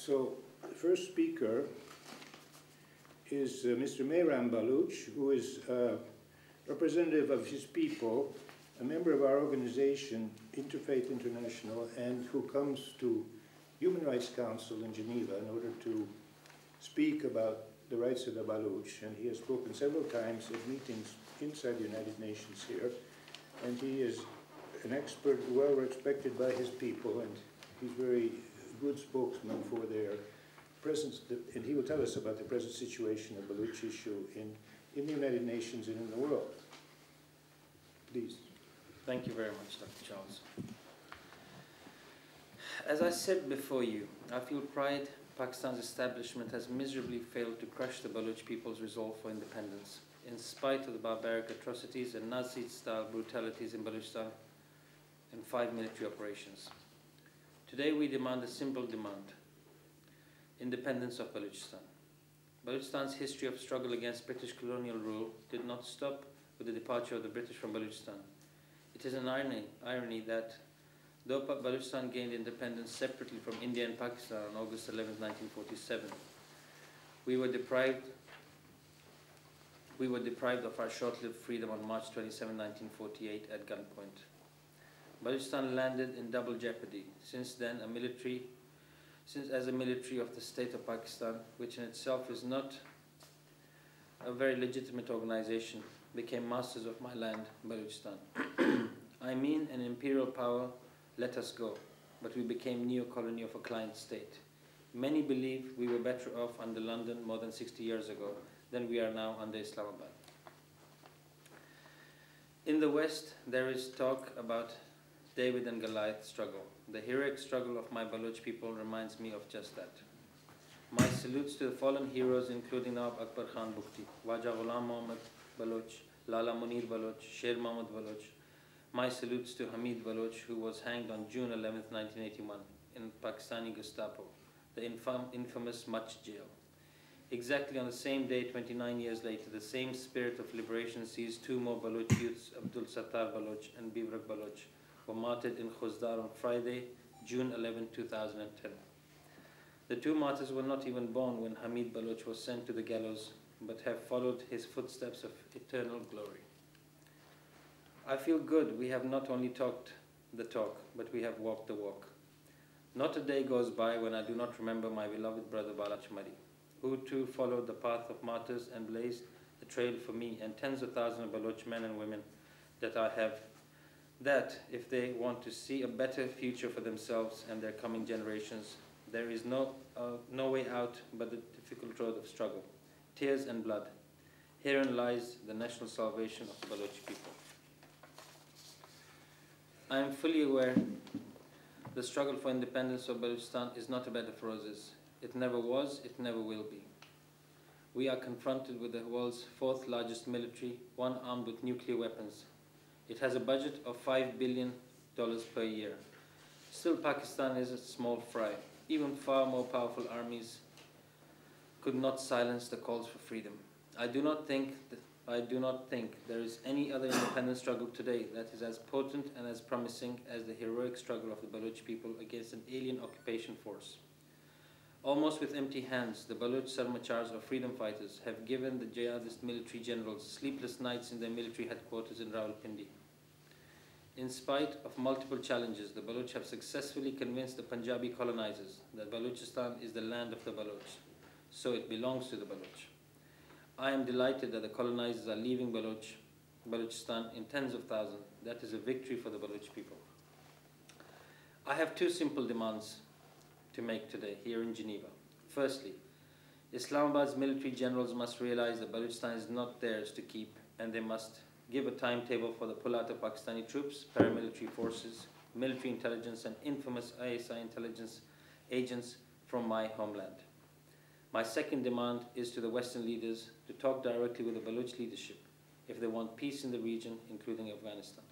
So the first speaker is Mr. Mehran Baluch, who is representative of his people, a member of our organization, Interfaith International, and who comes to Human Rights Council in Geneva in order to speak about the rights of the Baluch. And he has spoken several times at meetings inside the United Nations here. And he is an expert, well respected by his people, and he's very good spokesman for their presence. And he will tell us about the present situation of the Baluch issue in the United Nations and in the world. Please. Thank you very much, Dr. Charles. As I said before you, I feel pride Pakistan's establishment has miserably failed to crush the Baloch people's resolve for independence, in spite of the barbaric atrocities and Nazi-style brutalities in Balochistan and 5 military operations. Today we demand a simple demand: independence of Balochistan. Balochistan's history of struggle against British colonial rule did not stop with the departure of the British from Balochistan. It is an irony that though Balochistan gained independence separately from India and Pakistan on August 11, 1947, we were deprived of our short-lived freedom on March 27, 1948 at gunpoint. Balochistan landed in double jeopardy. Since then, as a military of the state of Pakistan, which in itself is not a very legitimate organization, became masters of my land, Balochistan. I mean, an imperial power let us go, but we became neo-colony of a client state. Many believe we were better off under London more than 60 years ago than we are now under Islamabad. In the West, there is talk about David and Goliath struggle. The heroic struggle of my Baloch people reminds me of just that. My salutes to the fallen heroes, including Nawab Akbar Khan Bukti, Waja Ghulam Mohammad Baloch, Lala Munir Baloch, Sher Mahmud Baloch. My salutes to Hamid Baloch, who was hanged on June 11, 1981 in Pakistani Gestapo, the infamous Much jail. Exactly on the same day, 29 years later, the same spirit of liberation sees 2 more Baloch youths, Abdul Sattar Baloch and Bibrak Baloch, were martyred in Khuzdar on Friday, June 11, 2010. The 2 martyrs were not even born when Hamid Baloch was sent to the gallows, but have followed his footsteps of eternal glory. I feel good we have not only talked the talk, but we have walked the walk. Not a day goes by when I do not remember my beloved brother Balach Mari, who too followed the path of martyrs and blazed the trail for me and tens of thousands of Baloch men and women that if they want to see a better future for themselves and their coming generations, there is no way out but the difficult road of struggle, tears and blood. Herein lies the national salvation of the Baloch people. I am fully aware the struggle for independence of Balochistan is not a bed of roses. It never was, it never will be. We are confronted with the world's 4th largest military, one armed with nuclear weapons. It has a budget of $5 billion per year. Still, Pakistan is a small fry. Even far more powerful armies could not silence the calls for freedom. I do not think there is any other independence struggle today that is as potent and as promising as the heroic struggle of the Baloch people against an alien occupation force. Almost with empty hands, the Baloch Sarmachars or freedom fighters have given the jihadist military generals sleepless nights in their military headquarters in Rawalpindi. In spite of multiple challenges, the Baloch have successfully convinced the Punjabi colonizers that Balochistan is the land of the Baloch, so it belongs to the Baloch. I am delighted that the colonizers are leaving Balochistan in tens of thousands. That is a victory for the Baloch people. I have 2 simple demands to make today here in Geneva. Firstly, Islamabad's military generals must realize that Balochistan is not theirs to keep, and they must give a timetable for the pullout of Pakistani troops, paramilitary forces, military intelligence, and infamous ISI intelligence agents from my homeland. My second demand is to the Western leaders to talk directly with the Baloch leadership if they want peace in the region, including Afghanistan.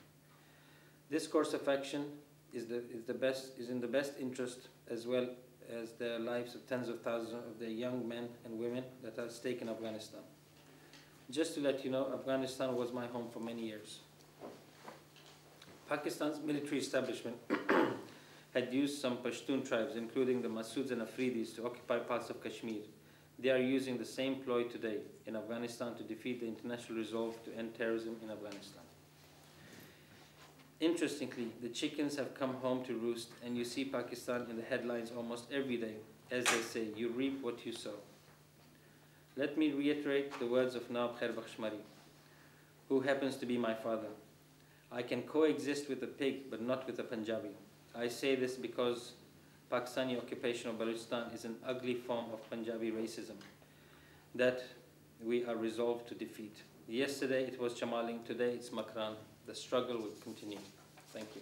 This course of action is in the best interest as well as the lives of tens of thousands of the young men and women that are at stake in Afghanistan. Just to let you know, Afghanistan was my home for many years. Pakistan's military establishment had used some Pashtun tribes, including the Masouds and Afridis, to occupy parts of Kashmir. They are using the same ploy today in Afghanistan to defeat the international resolve to end terrorism in Afghanistan. Interestingly, the chickens have come home to roost, and you see Pakistan in the headlines almost every day. As they say, you reap what you sow. Let me reiterate the words of Nawab Khair Bakhshmari, who happens to be my father. I can coexist with a pig, but not with a Punjabi. I say this because Pakistani occupation of Balochistan is an ugly form of Punjabi racism that we are resolved to defeat. Yesterday it was Chamaling, today it's Mehran. The struggle will continue. Thank you.